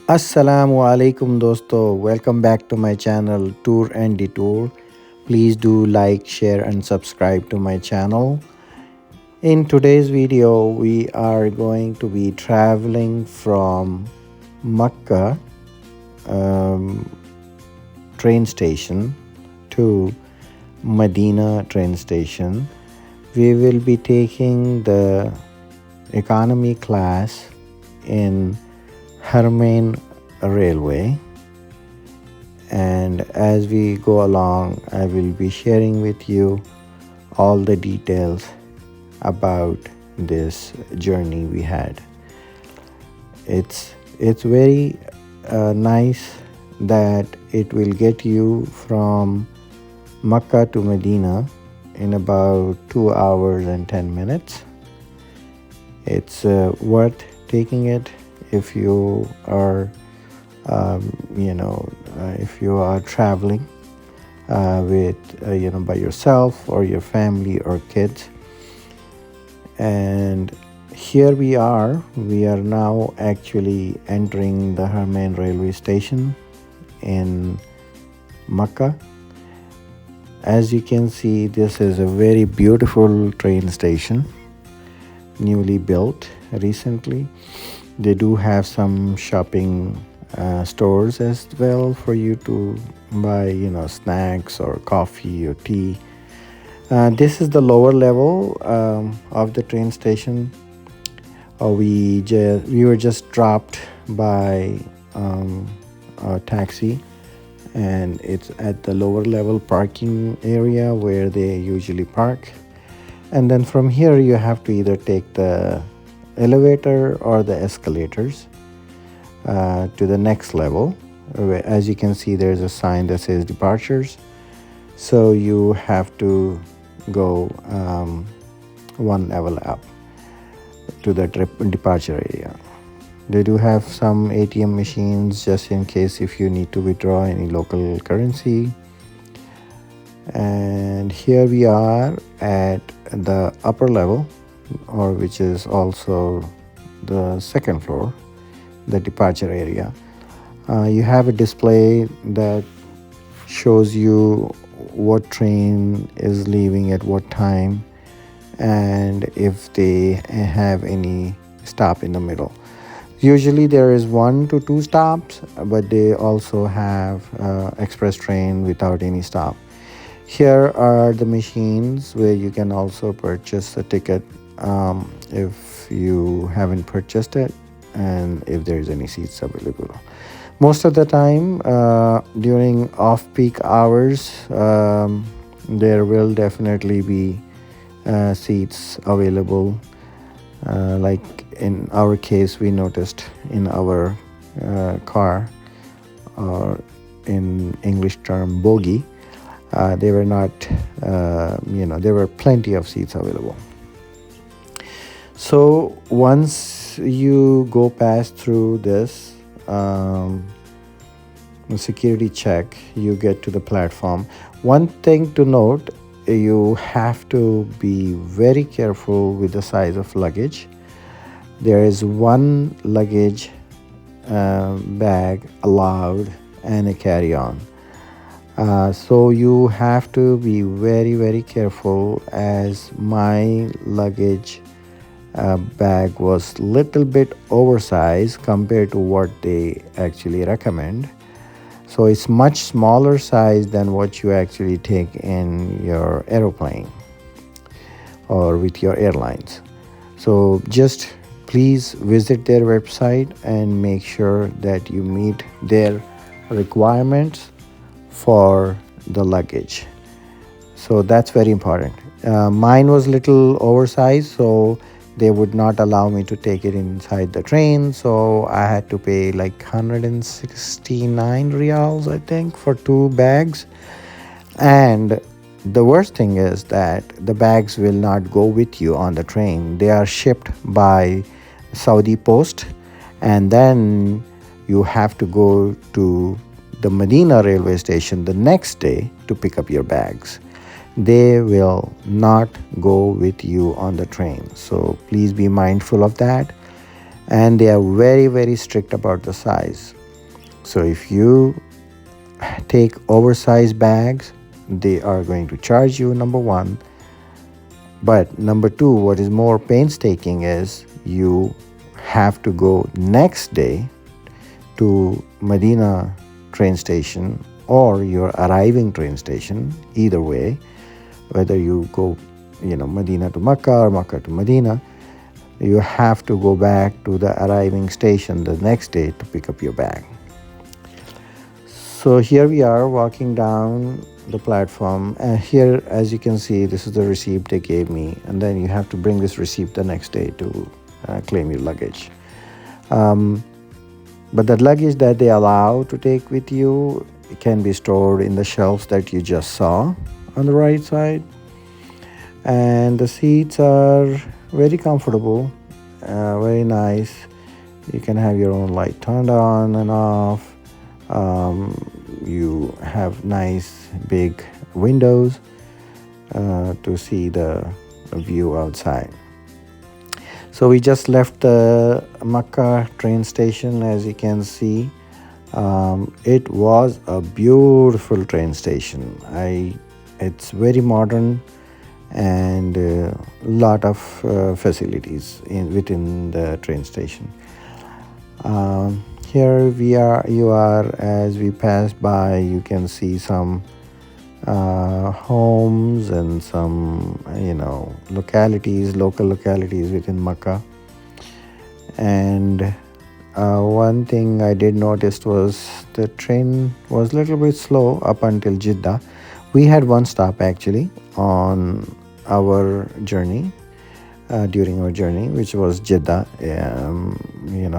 Assalamu alaikum dosto. Welcome back to my channel Tour and Detour. Please do like, share and subscribe to my channel. In today's video, we are going to be traveling from Makkah um, train station to Medina train station. We will be taking the economy class in Harmain Railway, and as we go along I will be sharing with you all the details about this journey we had. It's very nice that it will get you from Makkah to Medina in about 2 hours and 10 minutes. It's worth taking it if you are if you are traveling with by yourself or your family or kids. And here we are now actually entering the Harmain railway station in Makkah. As you can see, this is a very beautiful train station, newly built recently. They do have some shopping stores as well for you to buy, snacks or coffee or tea. This is the lower level of the train station. We were just dropped by a taxi, and it's at the lower level parking area where they usually park. And then from here you have to either take the elevator or the escalators to the next level. As you can see, there's a sign that says departures, so you have to go one level up to the departure area. They do have some ATM machines just in case if you need to withdraw any local currency. And here we are at the upper level, or which is also the second floor, the departure area. You have a display that shows you what train is leaving at what time and if they have any stop in the middle. Usually there is 1 to 2 stops, but they also have express train without any stop. Here are the machines where you can also purchase a ticket if you haven't purchased it, and if there's any seats available. Most of the time during off-peak hours, there will definitely be seats available. Like in our case, we noticed in our car, or in English term bogie, they were not there were plenty of seats available. So once you go past through this security check, you get to the platform. One thing to note, you have to be very careful with the size of luggage. There is one luggage bag allowed and a carry-on. So you have to be very, very careful, as my luggage bag was little bit oversized compared to what they actually recommend. So it's much smaller size than what you actually take in your aeroplane or with your airlines. So just please visit their website and make sure that you meet their requirements for the luggage. So that's very important. Mine was little oversized, so they would not allow me to take it inside the train, so I had to pay like 169 reals, I think, for 2 bags. And the worst thing is that the bags will not go with you on the train. They are shipped by Saudi Post, and then you have to go to the Medina railway station the next day to pick up your bags. They will not go with you on the train, so please be mindful of that. And they are very, very strict about the size. So if you take oversized bags, they are going to charge you, number one. But number two, what is more painstaking is you have to go next day to Medina train station or your arriving train station. Either way, whether you go, Medina to Makkah or Makkah to Medina, you have to go back to the arriving station the next day to pick up your bag. So here we are walking down the platform, and here, as you can see, this is the receipt they gave me, and then you have to bring this receipt the next day to claim your luggage. But the luggage that they allow to take with you, it can be stored in the shelves that you just saw on the right side, and the seats are very comfortable, very nice. You can have your own light turned on and off. You have nice big windows to see the view outside. So we just left the Makkah train station. As you can see, it was a beautiful train station. It's very modern and a lot of facilities within the train station. Here you are, as we pass by, you can see some homes and some, local localities within Makkah. And one thing I did notice was the train was a little bit slow up until Jeddah. We had one stop actually on our journey, during our journey, which was Jeddah,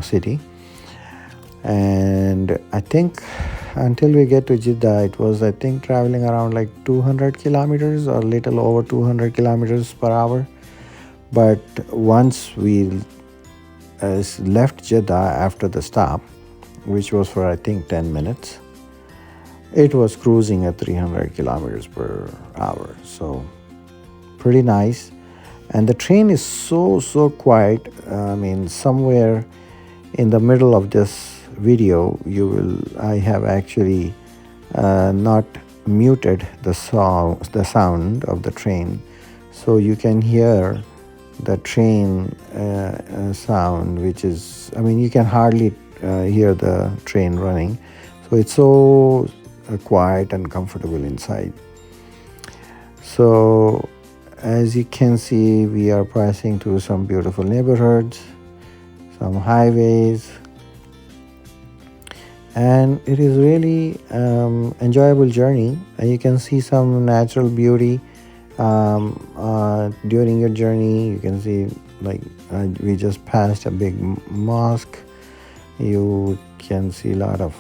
city. And I think until we get to Jeddah, it was, traveling around like 200 kilometers or a little over 200 kilometers per hour. But once we left Jeddah after the stop, which was for 10 minutes, it was cruising at 300 kilometers per hour. So pretty nice. And the train is so quiet. Somewhere in the middle of this video, I have actually not muted the sound of the train, so you can hear the train sound, which is, you can hardly hear the train running. So it's so quiet and comfortable inside. So as you can see, we are passing through some beautiful neighborhoods, some highways, and it is really enjoyable journey. You can see some natural beauty during your journey. You can see, we just passed a big mosque. You can see a lot of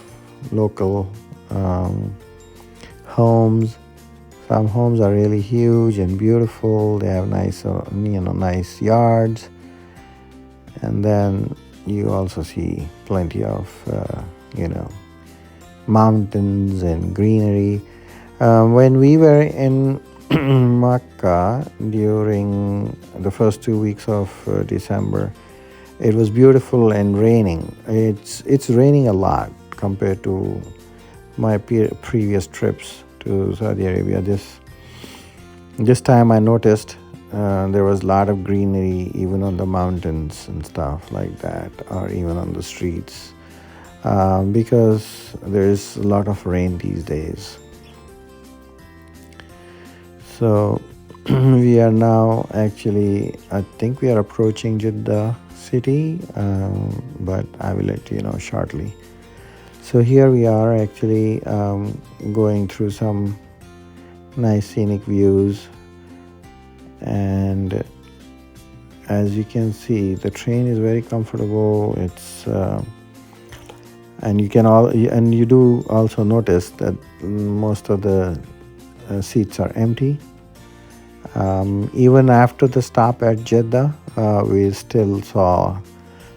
local homes. Some homes are really huge and beautiful. They have nice nice yards. And then you also see plenty of mountains and greenery. When we were in Makkah during the first 2 weeks of December, it was beautiful and raining. It's raining a lot compared to my previous trips to Saudi Arabia. This time I noticed there was a lot of greenery even on the mountains and stuff like that, or even on the streets, because there's a lot of rain these days. So we are now actually, I think we are approaching Jeddah city, but I will let you know shortly. So here we are actually going through some nice scenic views, and as you can see, the train is very comfortable. It's and you do also notice that most of the seats are empty. Even after the stop at Jeddah, we still saw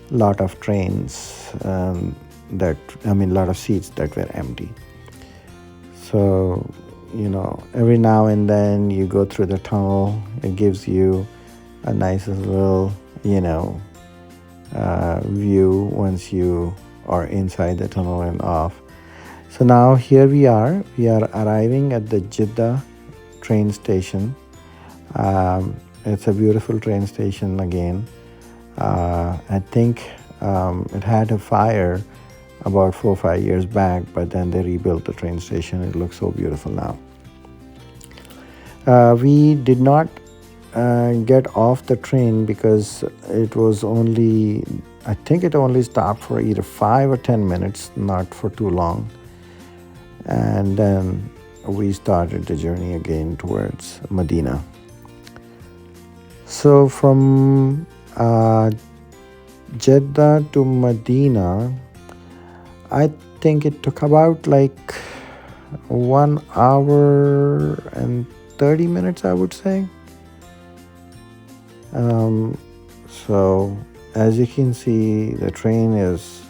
a lot of trains a lot of seats that were empty. So, every now and then you go through the tunnel. It gives you a nice little, view once you are inside the tunnel and off. So now here we are arriving at the Jeddah train station. It's a beautiful train station again. I think it had a fire about 4 or 5 years back, but then they rebuilt the train station. It looks so beautiful now. We did not get off the train because it was only, I think it only stopped for either 5 or 10 minutes, not for too long. And then we started the journey again towards Medina. So from Jeddah to Medina, I think it took about like 1 hour and 30 minutes, I would say. So as you can see, the train is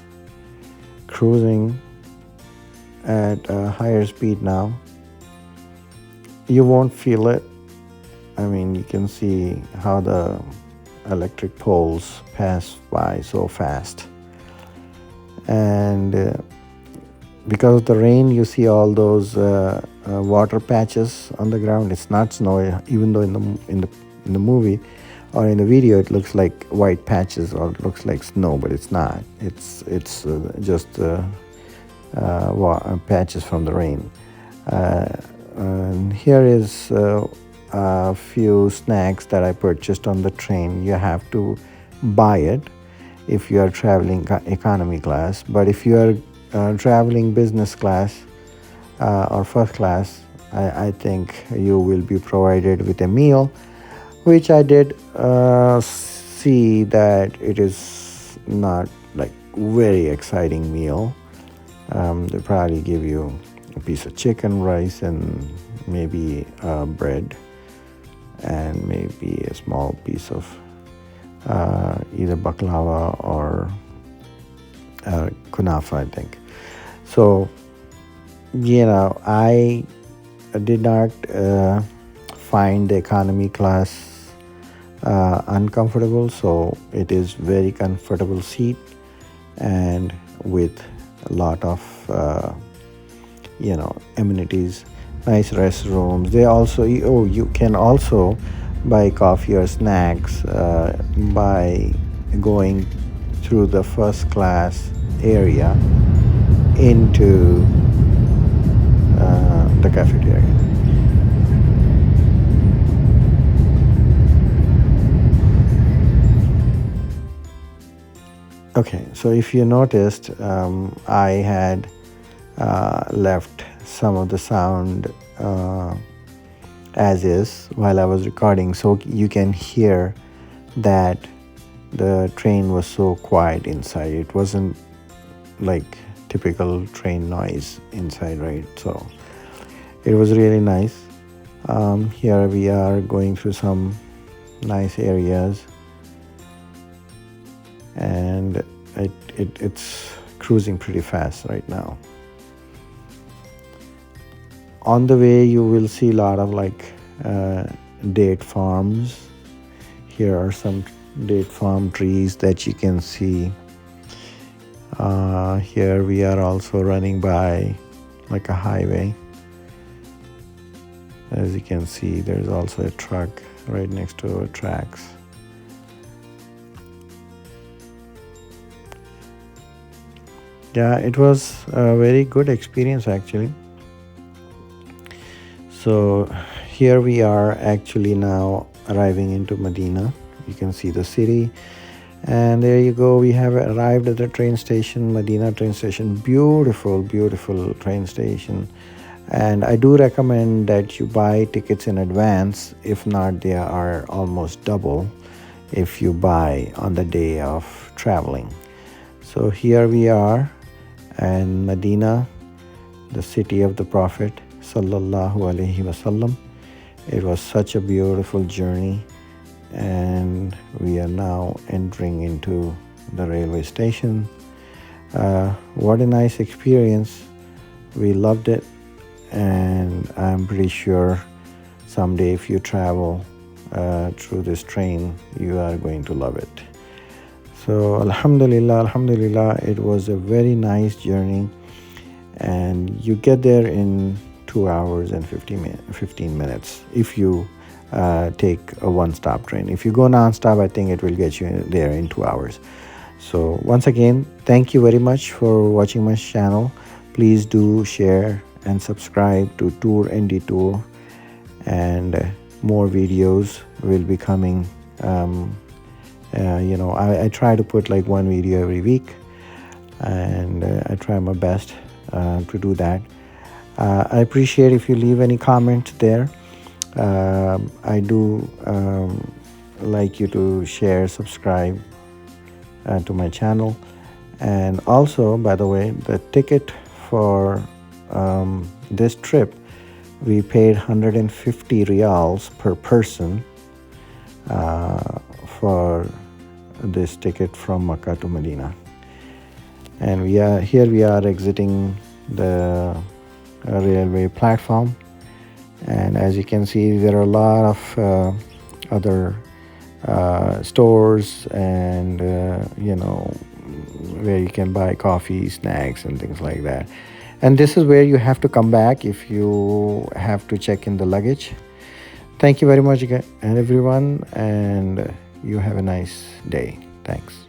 cruising at a higher speed now. You won't feel it. I mean, you can see how the electric poles pass by so fast. And because of the rain, you see all those water patches on the ground. It's not snow, even though in the movie or in the video it looks like white patches or it looks like snow, but it's not. It's just patches from the rain. And here is a few snacks that I purchased on the train. You have to buy it if you are traveling economy class, but if you are traveling business class or first class, I think you will be provided with a meal, which I did see that it is not like very exciting meal. They probably give you a piece of chicken, rice, and maybe bread, and maybe a small piece of either baklava or kunafa, I think. So, I did not find the economy class uncomfortable. So it is very comfortable seat and with a lot of amenities, nice restrooms. They also you can also buy coffee or snacks by going through the first class area into the cafeteria. Okay, so if you noticed, I had left some of the sound as is while I was recording, so you can hear that the train was so quiet inside. It wasn't like typical train noise inside, right? So it was really nice. Here we are going through some nice areas, and it's cruising pretty fast right now. On the way, you will see a lot of date farms. Here are some date farm trees that you can see. Here we are also running by like a highway. As you can see, there's also a truck right next to our tracks. Yeah, it was a very good experience actually. So here we are actually now arriving into Medina. You can see the city, and there you go. We have arrived at the train station, Medina train station. Beautiful, beautiful train station. And I do recommend that you buy tickets in advance. If not, they are almost double if you buy on the day of traveling. So here we are in Medina, the city of the Prophet sallallahu alaihi wasallam. It was such a beautiful journey, and we are now entering into the railway station. What a nice experience. We loved it, and I'm pretty sure someday if you travel through this train, you are going to love it. So alhamdulillah, it was a very nice journey. and you get there in 2 hours and 15 minutes if you take a one-stop train. If you go non-stop, I think it will get you there in 2 hours. So once again, thank you very much for watching my channel. Please do share and subscribe to Tour and Detour, and more videos will be coming. I try to put like one video every week, and I try my best to do that. I appreciate if you leave any comments there. I do like you to share, subscribe to my channel. And also, by the way, the ticket for this trip, we paid 150 riyals per person for this ticket from Mecca to Medina. And we are exiting the railway platform, and as you can see, there are a lot of other stores and where you can buy coffee, snacks and things like that. And this is where you have to come back if you have to check in the luggage. Thank you very much again, everyone, and you have a nice day. Thanks.